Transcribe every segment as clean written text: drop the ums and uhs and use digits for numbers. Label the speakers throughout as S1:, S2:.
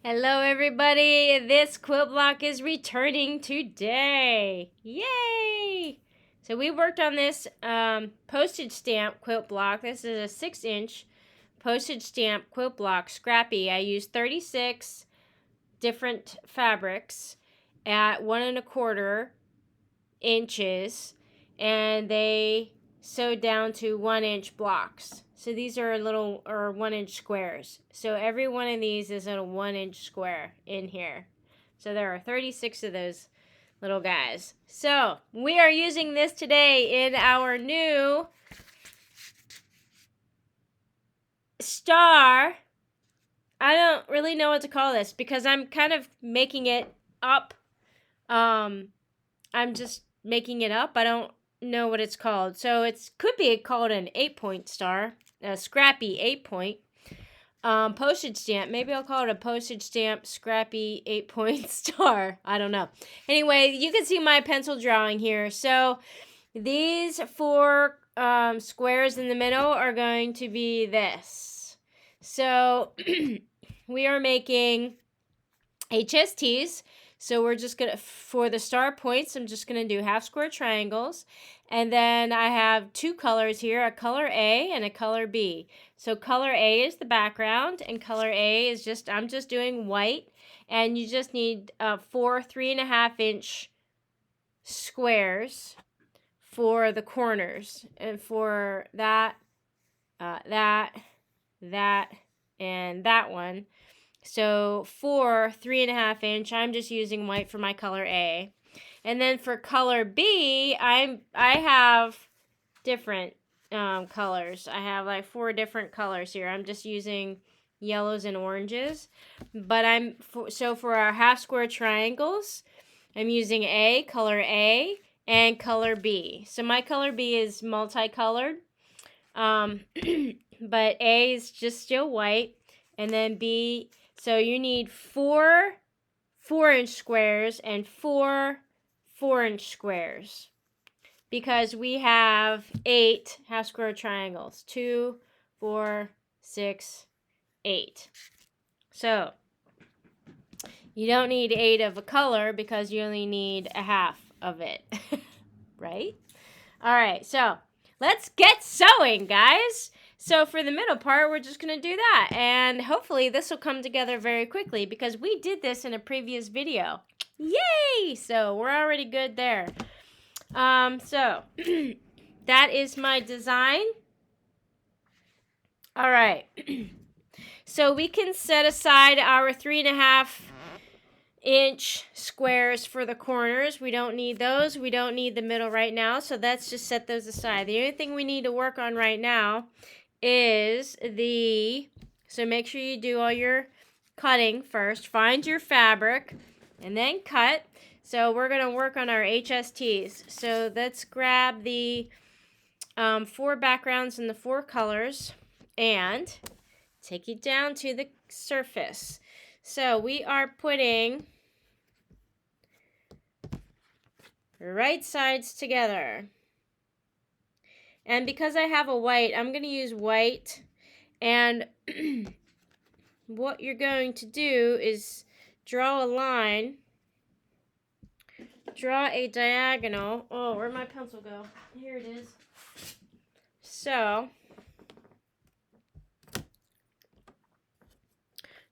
S1: Hello everybody, this quilt block is returning today. Yay! So we worked on this postage stamp quilt block. This is a 6-inch postage stamp quilt block, Scrappy. I used 36 different fabrics at 1¼ inches, and they sewed down to 1-inch blocks. So these are 1-inch squares. So every one of these is a 1-inch square in here. So there are 36 of those little guys. So we are using this today in our new star. I don't really know what to call this because I'm kind of making it up. I'm just making it up. I don't know what it's called. So it could be called an 8-point star, a Scrappy 8-point postage stamp. Maybe I'll call it a postage stamp Scrappy 8-point star. I don't know. Anyway, you can see my pencil drawing here. So these 4 squares in the middle are going to be this. So we are making HSTs. So we're just going to, for the star points, I'm just going to do half square triangles. And then I have 2 colors here, a color A and a color B. So color A is the background, and color A is just, I'm just doing white. And you just need 4 3.5-inch squares for the corners. And for that, that, and that one. So for 3.5-inch, I'm just using white for my color A. And then for color B, I have different colors. I have like 4 different colors here. I'm just using yellows and oranges. But so for our half square triangles, I'm using color A, and color B. So my color B is multicolored. But A is just still white, and then B. So you need 4 4-inch squares and 4 4-inch squares because we have 8 half square triangles. 2, 4, 6, 8. So you don't need 8 of a color because you only need a half of it, right? All right, so let's get sewing, guys. So for the middle part, we're just going to do that. And hopefully this will come together very quickly because we did this in a previous video. Yay! So we're already good there. So that is my design. All right. So we can set aside our 3.5-inch squares for the corners. We don't need those. We don't need the middle right now. So let's just set those aside. The only thing we need to work on right now is so make sure you do all your cutting first. Find your fabric and then cut. So we're going to work on our HSTs. So let's grab the 4 backgrounds and the 4 colors and take it down to the surface. So we are putting right sides together. And because I have a white, I'm going to use white. And what you're going to do is draw a line. Draw a diagonal. Oh, where'd my pencil go? Here it is. So,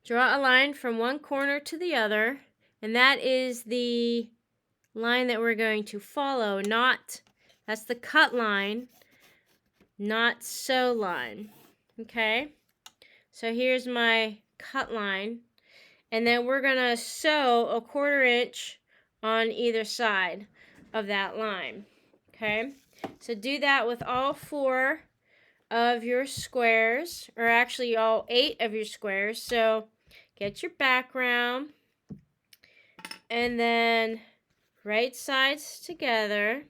S1: draw a line from one corner to the other. And that is the line that we're going to follow. That's the cut line, not sew line. Okay? So here's my cut line. And then we're going to sew a 1/4 inch on either side of that line. Okay? So do that with all 4 of your squares, or actually all 8 of your squares. So get your background and then right sides together.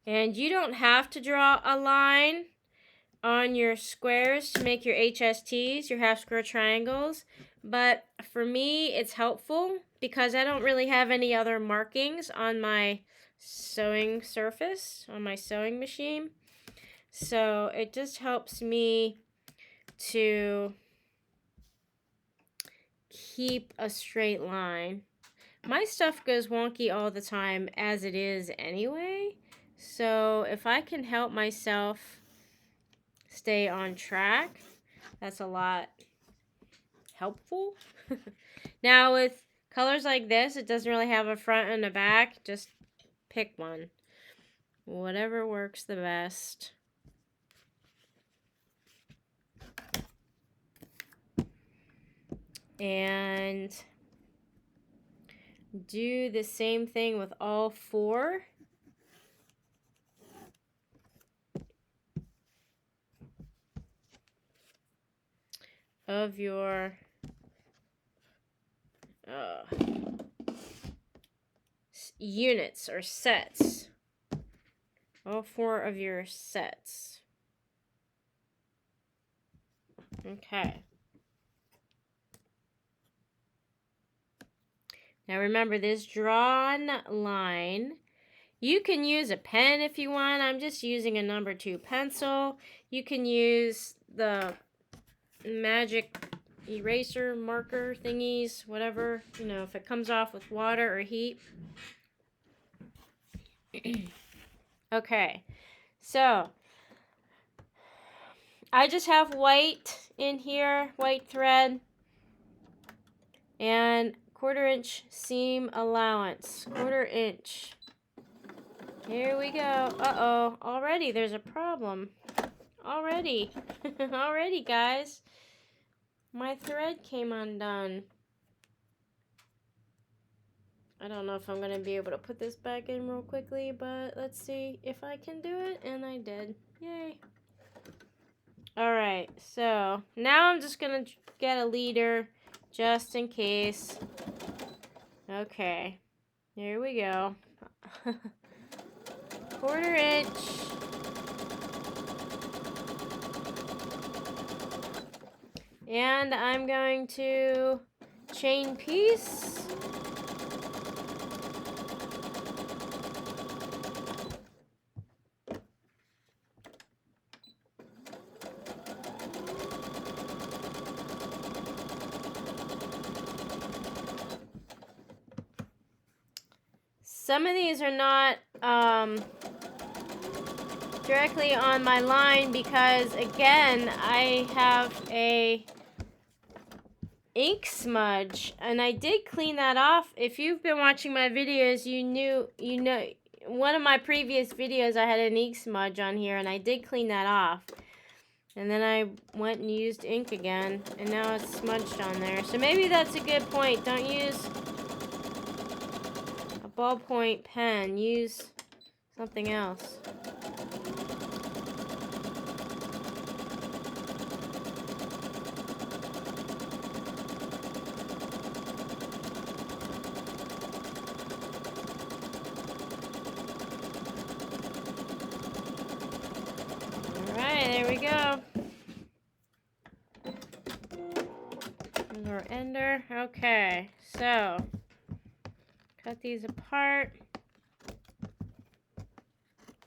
S1: And you don't have to draw a line on your squares to make your HSTs, your half square triangles. But for me, it's helpful because I don't really have any other markings on my sewing surface, on my sewing machine. So it just helps me to keep a straight line. My stuff goes wonky all the time as it is anyway. So if I can help myself stay on track, that's a lot helpful. Now with colors like this, it doesn't really have a front and a back. Just pick one. Whatever works the best. And do the same thing with all 4. Of your units or sets. All 4 of your sets. Okay. Now remember this drawn line. You can use a pen if you want. I'm just using a number 2 pencil. You can use the magic eraser marker thingies, whatever, you know, if it comes off with water or heat. Okay, so I just have white in here, white thread, and 1/4 inch seam allowance, 1/4 inch. Here we go. Uh-oh, already there's a problem. Already, guys. My thread came undone. I don't know if I'm going to be able to put this back in real quickly, but let's see if I can do it, and I did. Yay. Alright, so now I'm just going to get a leader just in case. Okay, here we go. 1/4 inch. And I'm going to chain piece. Some of these are not directly on my line because, again, I have a ink smudge, and I did clean that off. If you've been watching my videos, you know, one of my previous videos I had an ink smudge on here, and I did clean that off. And then I went and used ink again, and now it's smudged on there. So maybe that's a good point. Don't use a ballpoint pen. Use something else. Alright, there we go. There's our ender. Okay, so cut these apart.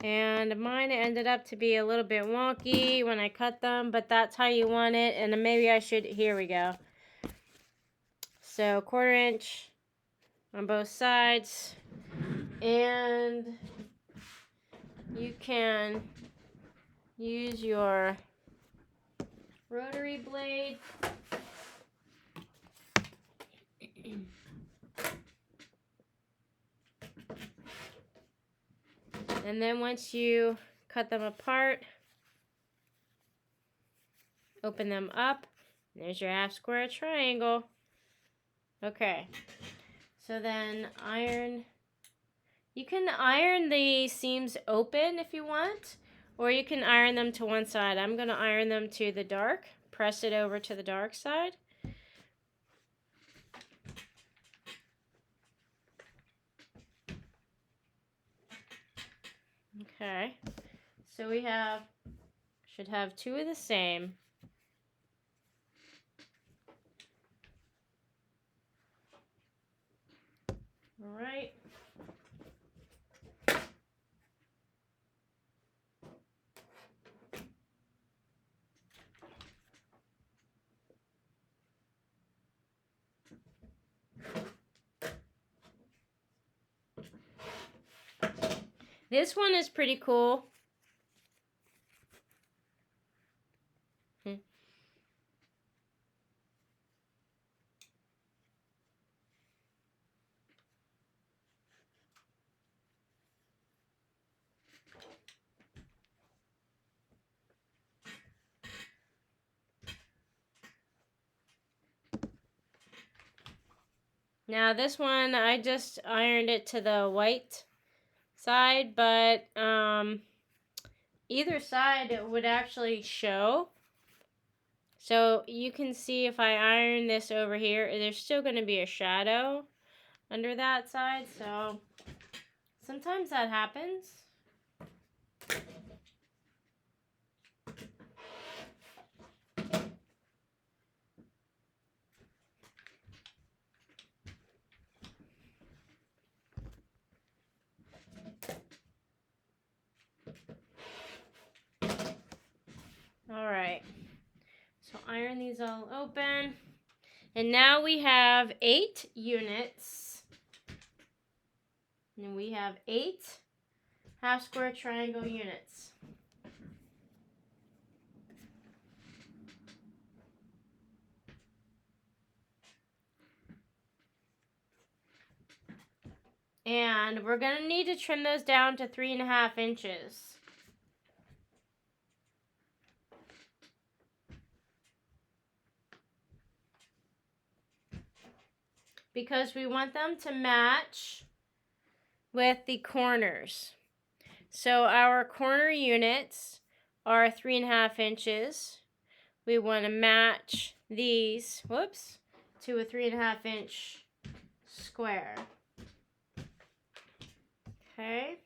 S1: And mine ended up to be a little bit wonky when I cut them, but that's how you want it. And maybe I should, here we go. So 1/4 inch on both sides. And you can use your rotary blade. And then once you cut them apart, open them up. There's your half square triangle. Okay. So then iron. You can iron the seams open if you want, or you can iron them to one side. I'm going to iron them to the dark. Press it over to the dark side. Okay, so we should have 2 of the same. All right. This one is pretty cool. Now this one, I just ironed it to the white side, but either side it would actually show. So you can see if I iron this over here, there's still going to be a shadow under that side. So sometimes that happens. Alright, so iron these all open. And now we have 8 units. And we have 8 half square triangle units. And we're going to need to trim those down to 3.5 inches. Because we want them to match with the corners. So our corner units are 3.5 inches. We want to match these, to a 3.5 inch square. Okay.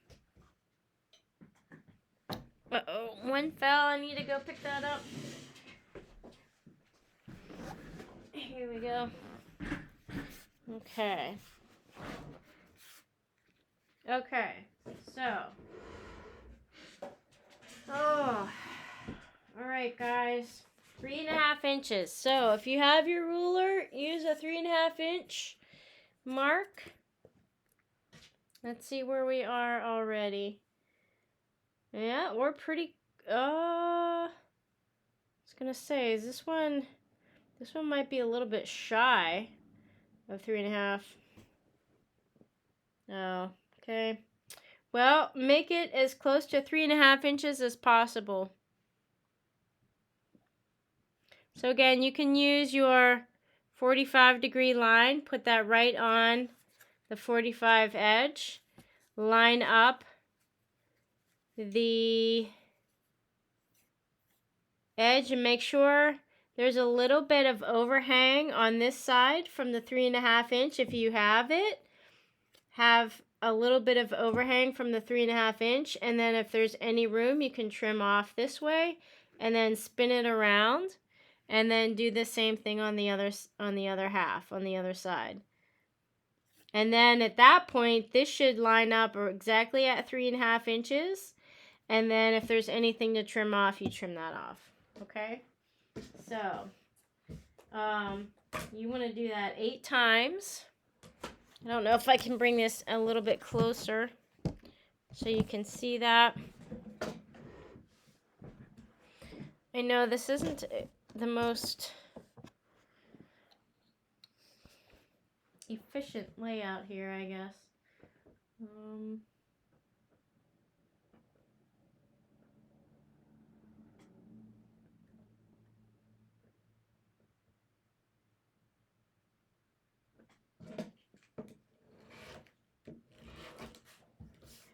S1: Uh-oh, one fell. I need to go pick that up. Here we go. Okay. Okay, so. All right, guys. 3.5 inches. So if you have your ruler, use a 3.5 inch mark. Let's see where we are already. Yeah, we're pretty, I was gonna say, is this one might be a little bit shy of 3.5. Oh, okay. Well, make it as close to 3.5 inches as possible. So again, you can use your 45-degree line, put that right on the 45 edge, line up the edge and make sure there's a little bit of overhang on this side from the 3.5 inch. If you have it, have a little bit of overhang from the 3.5 inch, and then if there's any room, you can trim off this way and then spin it around and then do the same thing on the other half, on the other side. And then at that point, this should line up exactly at 3.5 inches. And then if there's anything to trim off, you trim that off. Okay? So, you want to do that 8 times. I don't know if I can bring this a little bit closer so you can see that. I know this isn't the most efficient layout here, I guess.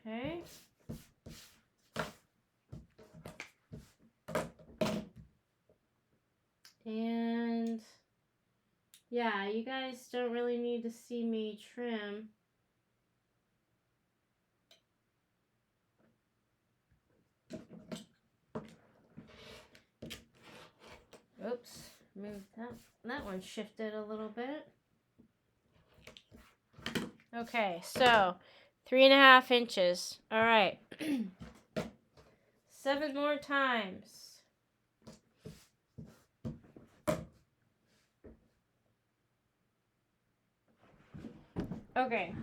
S1: Okay. And yeah, you guys don't really need to see me trim. Oops, moved that one shifted a little bit. Okay, so 3.5 inches. All right. 7 more times. Okay.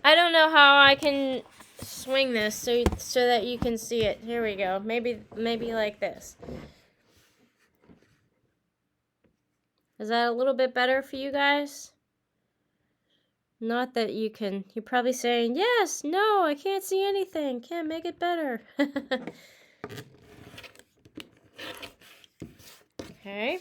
S1: I don't know how I can swing this so that you can see it. Here we go. Maybe like this. Is that a little bit better for you guys? Not that you can. You're probably saying, yes, no, I can't see anything. Can't make it better. Okay.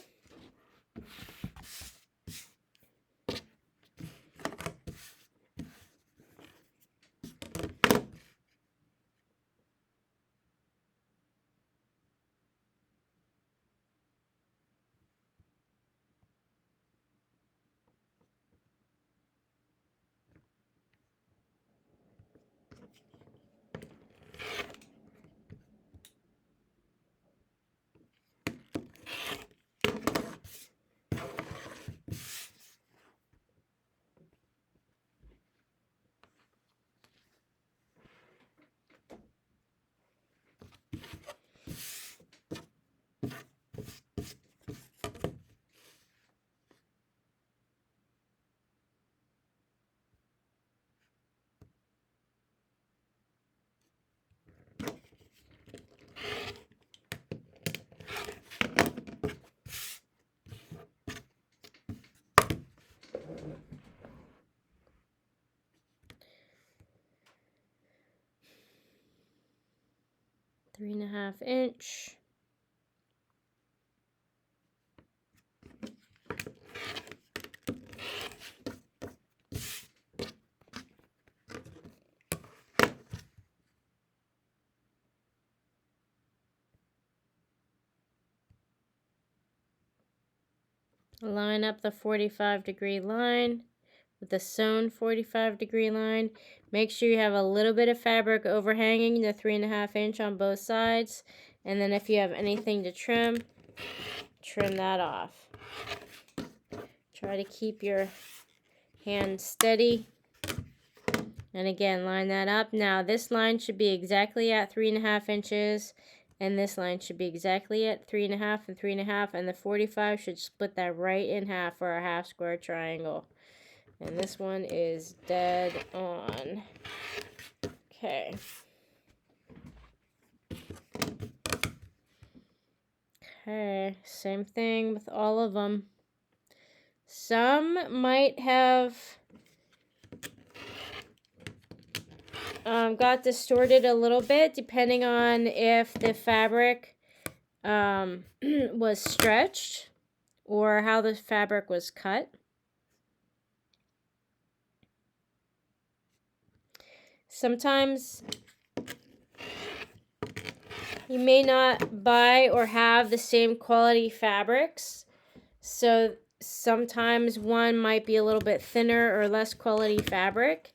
S1: Three and a half inch. Line up the 45-degree line with the sewn 45-degree line. Make sure you have a little bit of fabric overhanging the 3.5 inch on both sides. And then if you have anything to trim that off. Try to keep your hand steady. And again, line that up. Now this line should be exactly at 3.5 inches. And this line should be exactly at 3.5 and 3.5. And the 45 should split that right in half for a half square triangle. And this one is dead on. Okay. Okay, same thing with all of them. Some might have got distorted a little bit depending on if the fabric was stretched or how the fabric was cut. Sometimes you may not buy or have the same quality fabrics, so sometimes one might be a little bit thinner or less quality fabric,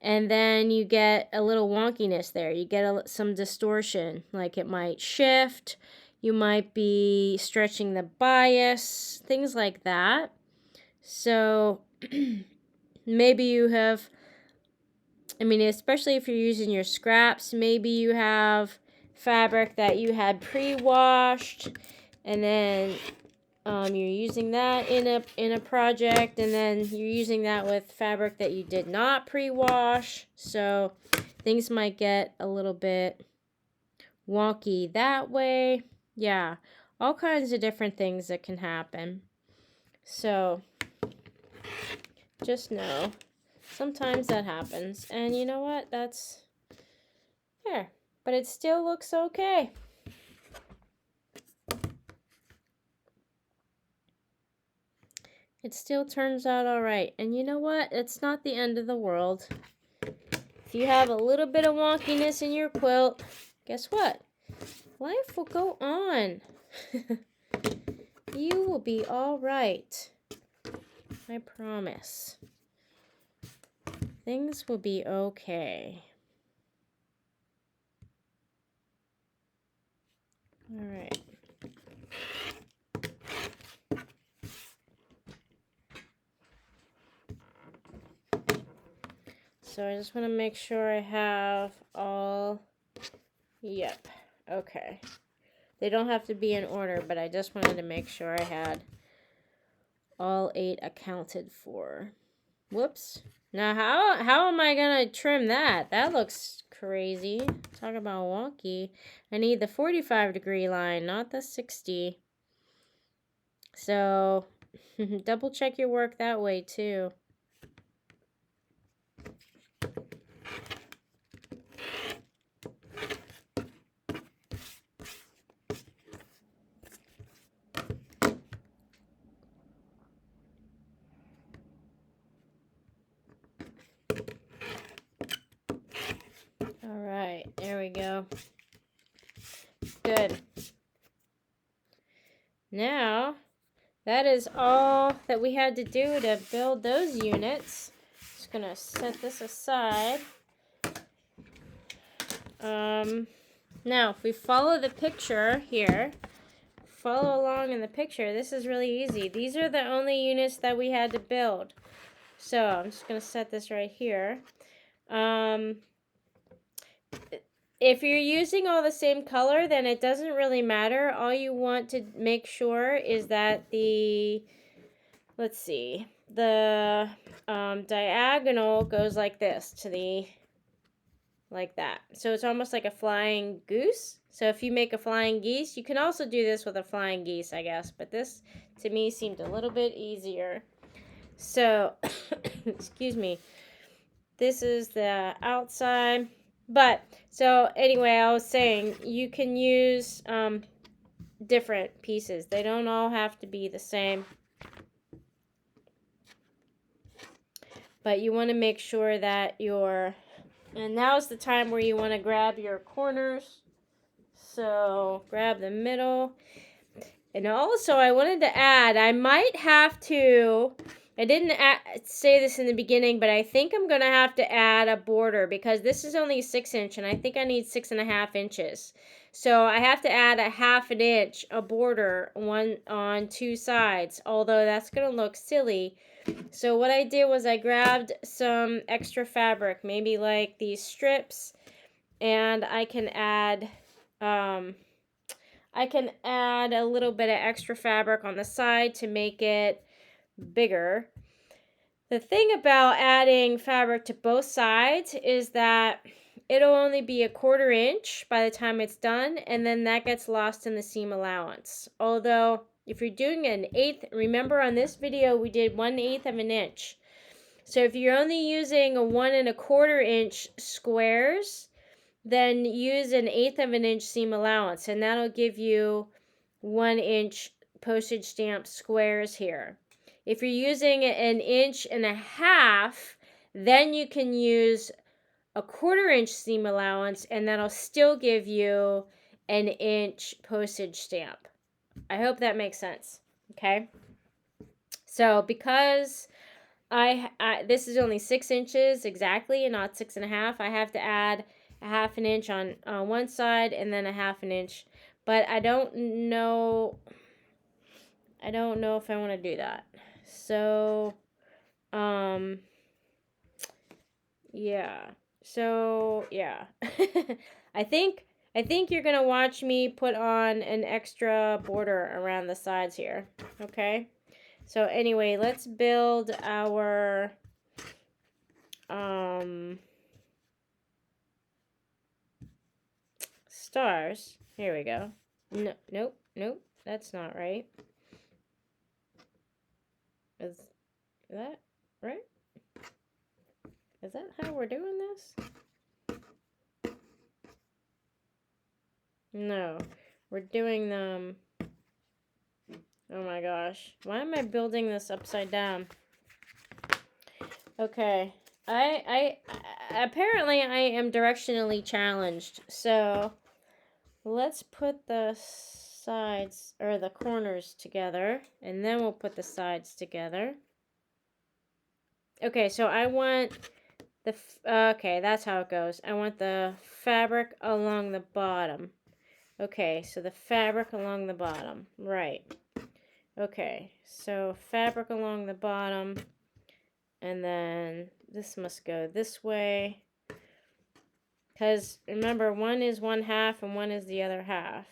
S1: and then you get a little wonkiness there. You get some distortion, like it might shift, you might be stretching the bias, things like that. So maybe you have, especially if you're using your scraps, maybe you have fabric that you had pre-washed, and then you're using that in a project, and then you're using that with fabric that you did not pre-wash. So things might get a little bit wonky that way. Yeah, all kinds of different things that can happen. So just know, sometimes that happens. And you know what? That's there. But it still looks okay. It still turns out all right. And you know what? It's not the end of the world. If you have a little bit of wonkiness in your quilt, guess what? Life will go on. You will be all right. I promise. Things will be okay. All right. So I just want to make sure I have all, yep, okay. They don't have to be in order, but I just wanted to make sure I had all 8 accounted for. Whoops. Now how am I gonna trim that? That looks crazy. Talk about wonky. I need the 45-degree line, not the 60. So double check your work that way too. Alright, there we go. Good. Now, that is all that we had to do to build those units. Just gonna set this aside. Now, if we follow the picture here, follow along in the picture, this is really easy. These are the only units that we had to build. So, I'm just gonna set this right here. If you're using all the same color, then it doesn't really matter. All you want to make sure is that the, let's see, the diagonal goes like this to the, like that. So it's almost like a flying goose. So if you make a flying geese, you can also do this with a flying geese, I guess. But this, to me, seemed a little bit easier. So, excuse me. This is the outside. But, so anyway, I was saying, you can use different pieces. They don't all have to be the same. But you want to make sure that and now's the time where you want to grab your corners. So, grab the middle. And also, I wanted to add, I might have to, I didn't say this in the beginning, but I think I'm going to have to add a border because this is only 6 inch and I think I need 6.5 inches. So I have to add a 1/2 inch, a border on 2 sides, although that's going to look silly. So what I did was I grabbed some extra fabric, maybe like these strips, and I can add a little bit of extra fabric on the side to make it bigger. The thing about adding fabric to both sides is that it'll only be 1/4 inch by the time it's done, and then that gets lost in the seam allowance. Although, if you're doing an 1/8, remember on this video we did 1/8 of an inch. So if you're only using a 1 1/4 inch squares, then use an 1/8 of an inch seam allowance, and that'll give you 1 inch postage stamp squares here. If you're using 1.5 inches, then you can use a 1/4 inch seam allowance, and that'll still give you 1 inch postage stamp. I hope that makes sense. Okay. So because this is only 6 inches exactly, and not 6.5, I have to add a 1/2 inch on one side and then a 1/2 inch. But I don't know if I want to do that. So, yeah. So, yeah. I think you're going to watch me put on an extra border around the sides here. Okay? So, anyway, let's build our stars. Here we go. No, nope. That's not right. Is that right? Is that how we're doing this? No, we're doing them. Oh my gosh. Why am I building this upside down? Okay. Apparently I am directionally challenged. So let's put the sides or the corners together, and then we'll put the sides together. Okay, so I want the okay, that's how it goes. I want the fabric along the bottom. Okay, so the fabric along the bottom. Right. Okay, so fabric along the bottom, and then this must go this way. Because remember, one is 1/2 and one is the other half.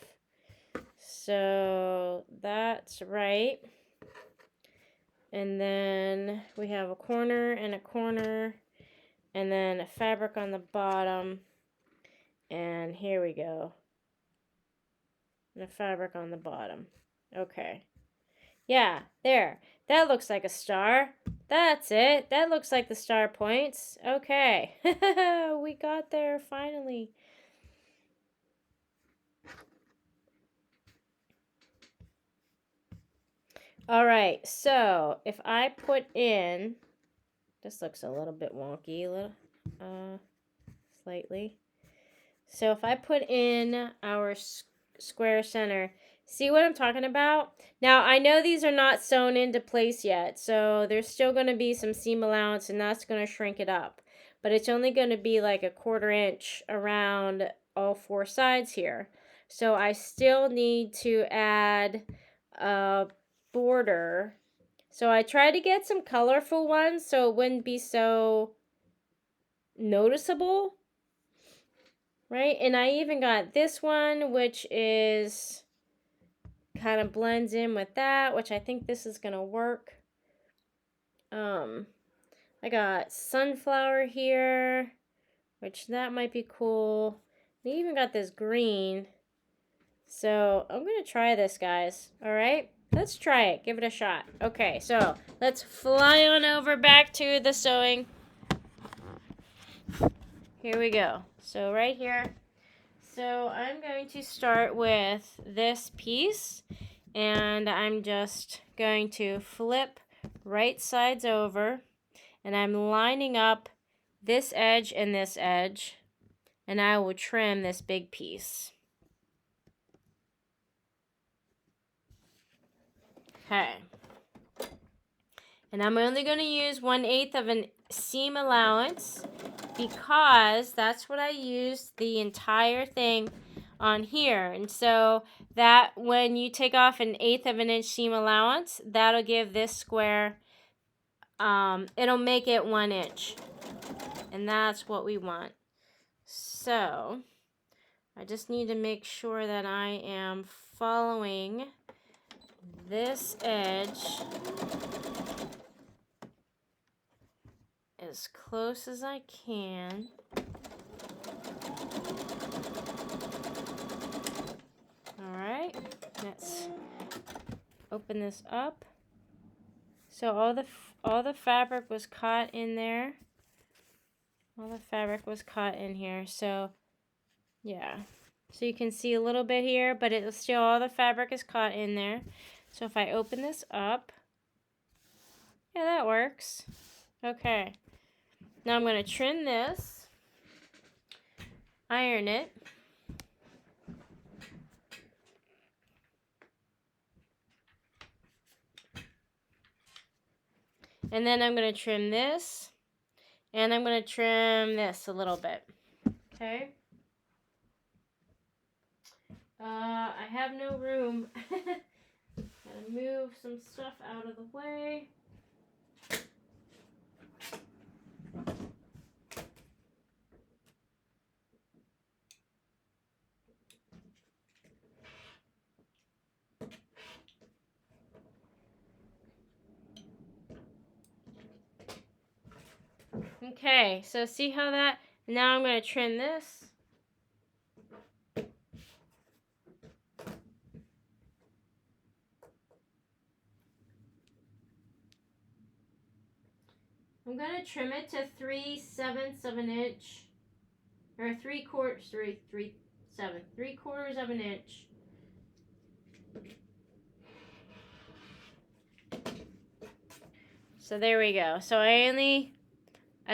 S1: So that's right. And then we have a corner and a corner, and then a fabric on the bottom. And here we go. And a fabric on the bottom. Okay. Yeah, there. That looks like a star. That's it. That looks like the star points. Okay. We got there finally. All right. So, if I put in, this looks a little bit wonky, slightly. So, if I put in our square center, see what I'm talking about? Now, I know these are not sewn into place yet, so there's still going to be some seam allowance, and that's going to shrink it up. But it's only going to be like a 1/4 inch around all 4 sides here. So I still need to add a border. So I tried to get some colorful ones so it wouldn't be so noticeable, right? And I even got this one, which is kind of blends in with that, which I think this is gonna work. I got sunflower here, which that might be cool. I even got this green. So I'm gonna try this, guys. All right, let's try it. Give it a shot. Okay, so let's fly on over back to the sewing. Here we go. So right here. So I'm going to start with this piece, and I'm just going to flip right sides over, and I'm lining up this edge and this edge, and I will trim this big piece. Okay. And I'm only going to use 1/8 of a seam allowance because that's what I used the entire thing on here. And so that when you take off 1/8 of an inch seam allowance, that'll give this square, it'll make it 1 inch. And that's what we want. So I just need to make sure that I am following this edge as close as I can. Alright, let's open this up. So all the fabric was caught in there. All the fabric was caught in here. So yeah. So you can see a little bit here, but it was still all the fabric is caught in there. So if I open this up, yeah, that works. Okay. Now I'm going to trim this, iron it. And then I'm going to trim this, and I'm going to trim this a little bit. Okay. I have no room. Gotta move some stuff out of the way. Okay, so see how that, now I'm going to trim this. I'm going to trim it to 3/7 of an inch, or 3/4 of an inch. So there we go. So I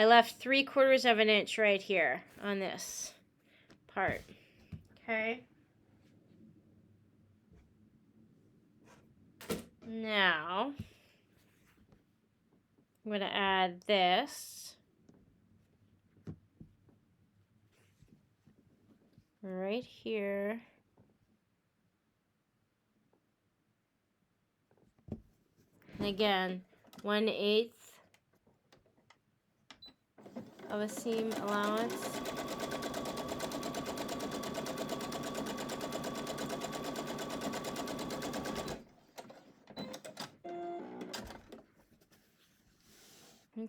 S1: left 3/4 of an inch right here on this part. Okay. Now, I'm going to add this right here. And again, 1/8 of a seam allowance.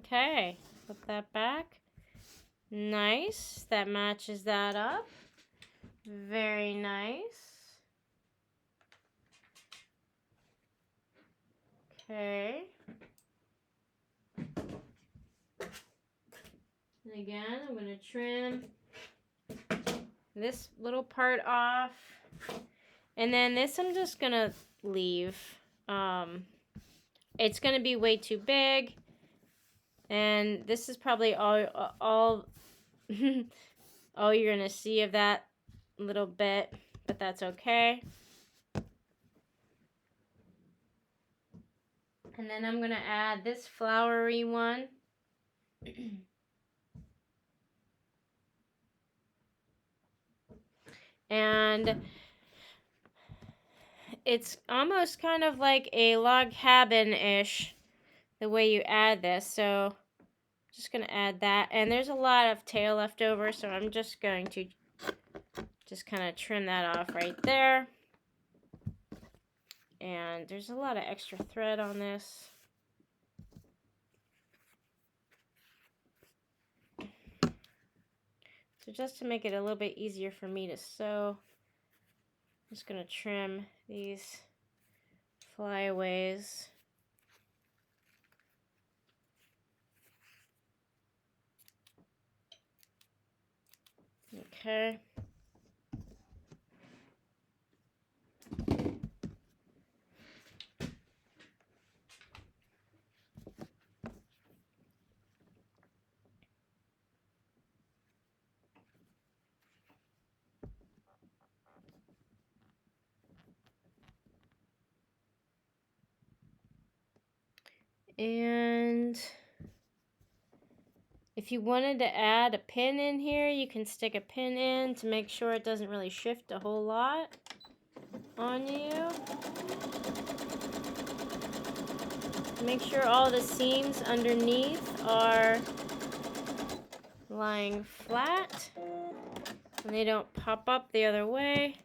S1: Okay, flip that back. Nice. That matches that up. Very nice. Okay. And again, I'm going to trim this little part off. And then this I'm just going to leave. It's going to be way too big. And this is probably all all you're going to see of that little bit, but that's okay. And then I'm going to add this flowery one. And it's almost kind of like a log cabin-ish, the way you add this. So just going to add that. And there's a lot of tail left over, so I'm just going to just kind of trim that off right there. And there's a lot of extra thread on this. So just to make it a little bit easier for me to sew, I'm just going to trim these flyaways. Okay. And if you wanted to add a pin in here, you can stick a pin in to make sure it doesn't really shift a whole lot on you. Make sure all the seams underneath are lying flat and they don't pop up the other way.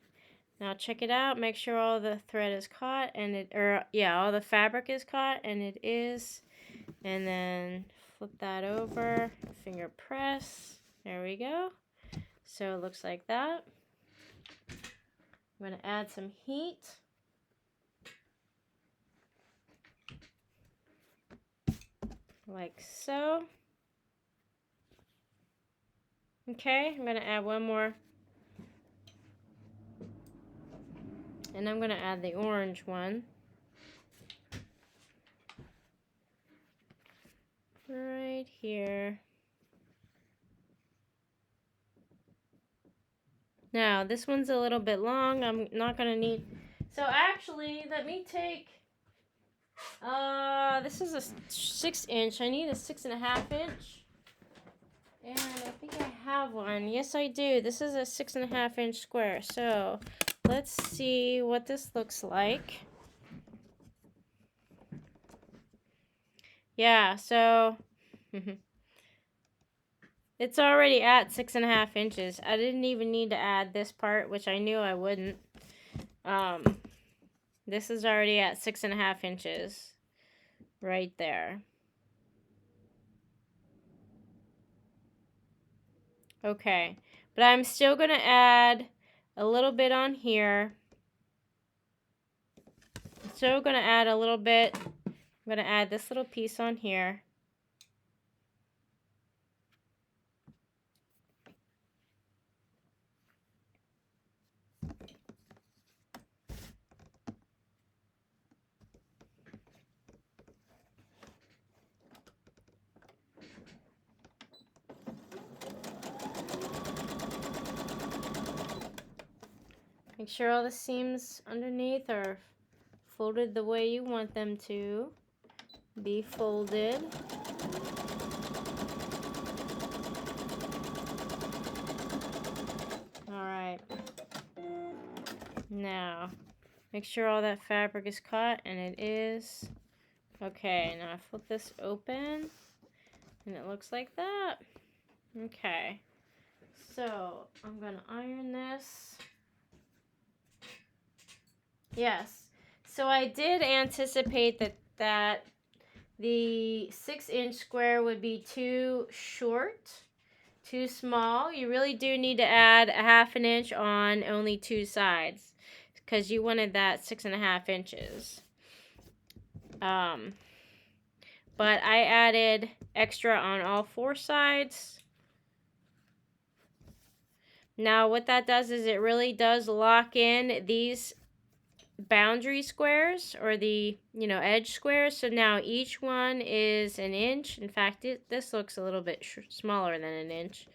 S1: Now check it out. Make sure all the thread is caught and all the fabric is caught, and it is. And then flip that over, finger press. There we go. So it looks like that. I'm going to add some heat. Like so. Okay, I'm going to add one more. And I'm going to add the orange one. Right here. Now, this one's a little bit long. I'm not going to need... So actually, let me take... this is a 6-inch. I need a 6.5 inch. And I think I have one. Yes, I do. This is a 6.5 inch square. So, let's see what this looks like. Yeah, so... It's already at 6.5 inches. I didn't even need to add this part, which I knew I wouldn't. This is already at 6.5 inches. Right there. Okay. But I'm still going to add a little bit on here. Still going to add a little bit. I'm going to add this little piece on here. Make sure all the seams underneath are folded the way you want them to be folded. Alright. Now, make sure all that fabric is caught, and it is. Okay, now I flip this open, and it looks like that. Okay. So, I'm going to iron this. Yes. So I did anticipate that the 6-inch square would be too short, too small. You really do need to add a 1/2 inch on only 2 sides because you wanted that 6.5 inches. But I added extra on all 4 sides. Now what that does is it really does lock in these boundary squares, or the edge squares. So now each one is 1 inch. In fact, this looks a little bit smaller than 1 inch,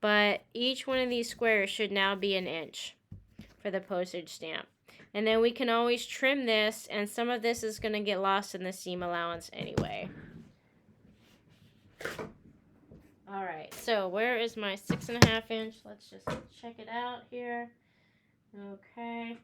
S1: but each one of these squares should now be 1 inch for the postage stamp. And then we can always trim this, and some of this is going to get lost in the seam allowance anyway. Alright, so where is my 6.5 inch? Let's just check it out here. Okay.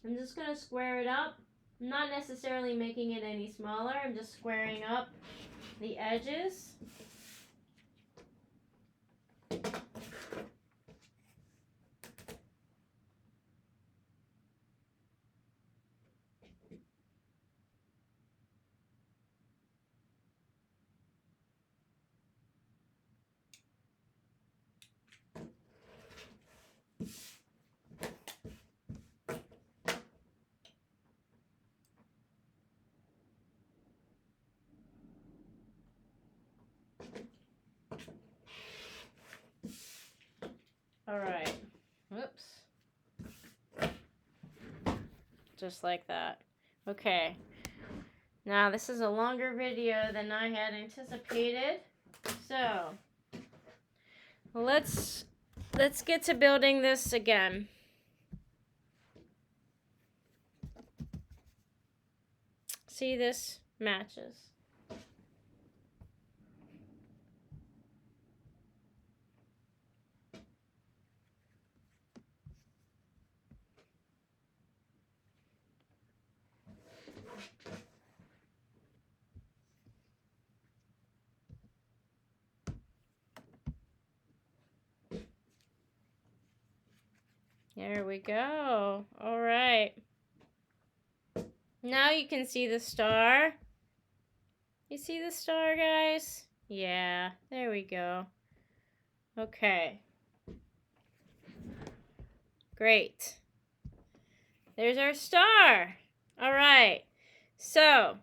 S1: I'm just going to square it up. I'm not necessarily making it any smaller. I'm just squaring up the edges. Alright, whoops, just like that. Okay, now this is a longer video than I had anticipated, so let's get to building this again. See, this matches. There we go. All right. Now you can see the star. You see the star, guys? Yeah, there we go. Okay. Great. There's our star. All right. So,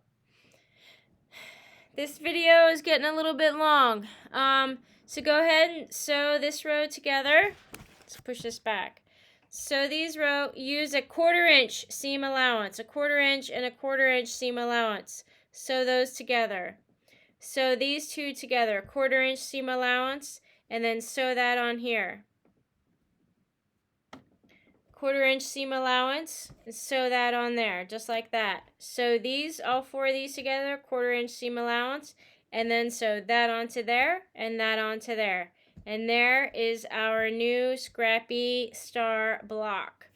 S1: this video is getting a little bit long. So go ahead and sew this row together. Let's push this back. So these row, use a 1/4 inch seam allowance, a 1/4 inch and a 1/4 inch seam allowance. Sew those together. Sew these two together, 1/4 inch seam allowance, and then sew that on here. 1/4 inch seam allowance, and sew that on there, just like that. Sew these, all 4 of these together, 1/4 inch seam allowance, and then sew that onto there, and that onto there. And there is our new Scrappy star block.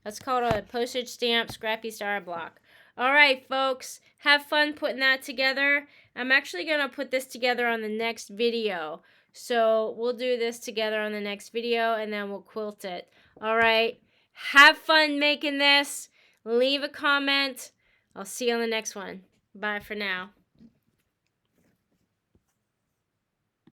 S1: That's called a postage stamp Scrappy star block. All right, folks, have fun putting that together. I'm actually going to put this together on the next video. So we'll do this together on the next video, and then we'll quilt it. All right, have fun making this. Leave a comment. I'll see you on the next one. Bye for now.